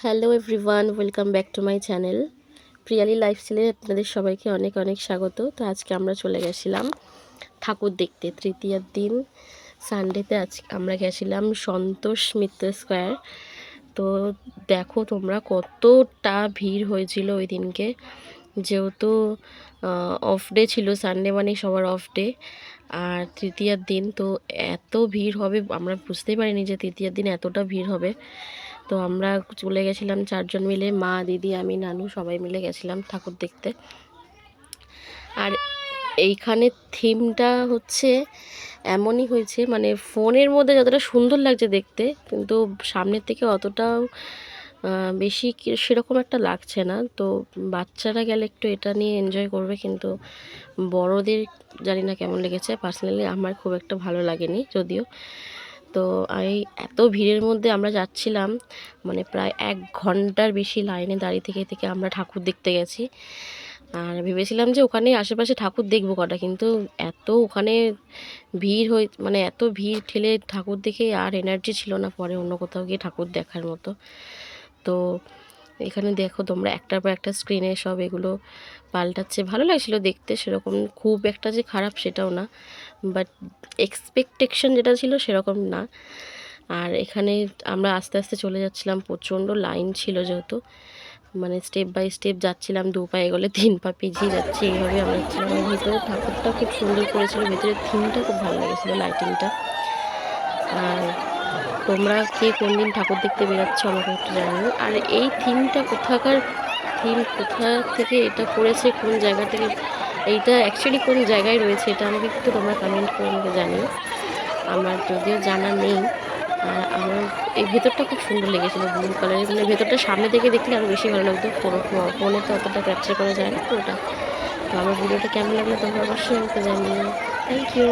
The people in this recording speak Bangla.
Hello everyone, welcome back to my channel. Priyali লাইফস্টাইলে আপনাদের সবাইকে অনেক অনেক স্বাগত। তো আজকে আমরা চলে গেছিলাম ঠাকুর দেখতে। তৃতীয়ার দিন সানডেতে আমরা গেছিলাম সন্তোষ মিত্র স্কোয়ার। তো দেখো তোমরা কতটা ভিড় হয়েছিল ওই দিনকে, যেহেতু অফ ডে ছিল, সানডে মানে সবার অফ ডে। আর তৃতীয়ার দিন তো এত ভিড় হবে আমরা বুঝতেই পারিনি যে তৃতীয়ার দিন এতটা ভিড় হবে। তো আমরা চলে গেছিলাম 4জন মিলে, মা, দিদি, আমি, নানু সবাই মিলে গেছিলাম ঠাকুর দেখতে। আর এইখানে থিমটা হচ্ছে এমনই হয়েছে, মানে ফোনের মধ্যে যতটা সুন্দর লাগছে দেখতে, কিন্তু সামনের থেকে অতটাও বেশি সেরকম একটা লাগছে না। তো বাচ্চারা গেলে একটু এটা নিয়ে এনজয় করবে, কিন্তু বড়দের জানি না কেমন লেগেছে। পার্সোনালি আমার খুব একটা ভালো লাগেনি যদিও। তো এই এত ভিড়ের মধ্যে আমরা যাচ্ছিলাম, মানে প্রায় 1 ঘন্টার বেশি লাইনে দাঁড়িয়ে থেকে থেকে আমরা ঠাকুর দেখতে গেছি। আর ভেবেছিলাম যে ওখানে আশেপাশে ঠাকুর দেখবো কটা, কিন্তু এত ওখানে ভিড় মানে এত ভিড় ঠেলে ঠাকুর দেখে আর এনার্জি ছিল না পরে অন্য কোথাও গিয়ে ঠাকুর দেখার মতো। তো এখানে দেখো তোমরা একটার পর একটা স্ক্রিনে সব এগুলো পাল্টাচ্ছে, ভালো লাগছিলো দেখতে। সেরকম খুব একটা যে খারাপ সেটাও না, বাট এক্সপেকটেশন যেটা ছিল সেরকম না। আর এখানে আমরা আস্তে আস্তে চলে যাচ্ছিলাম, প্রচণ্ড লাইন ছিল যেহেতু, মানে স্টেপ বাই স্টেপ যাচ্ছিলাম, 2 পা এগোলে 3 পা পিছিয়ে যাচ্ছি, এইভাবে আমরা যাচ্ছিলাম। ভিতরে ঠাকুরটা খুব সুন্দর করেছিল, ভিতরের থিমটা খুব ভালো লেগেছিলো, লাইটিংটা। আর তোমরা কে কোন দিন ঠাকুর দেখতে বেরোচ্ছ আমাকে একটু জানিও। আর এই থিমটা কোথাকার থিম, কোথা থেকে এটা করেছে, কোন জায়গা থেকে, এইটা অ্যাকচুয়ালি কোন জায়গায় রয়েছে এটা আমাকে একটু তোমরা কমেন্ট করে আমাকে জানিও, আমার যদিও জানা নেই। আর আমার এই ভেতরটা খুব সুন্দর লেগেছিলো, ব্লু কালারের, মানে ভেতরটা সামনে থেকে দেখলে আরও বেশি ভালো লাগতো। ফোনে তো অতটা ক্যাপচার করা যায় না তো ওটা। তো আমার ভিডিওটা কেমন লাগলো তোমরা অবশ্যই আমাকে জানিও। Thank you.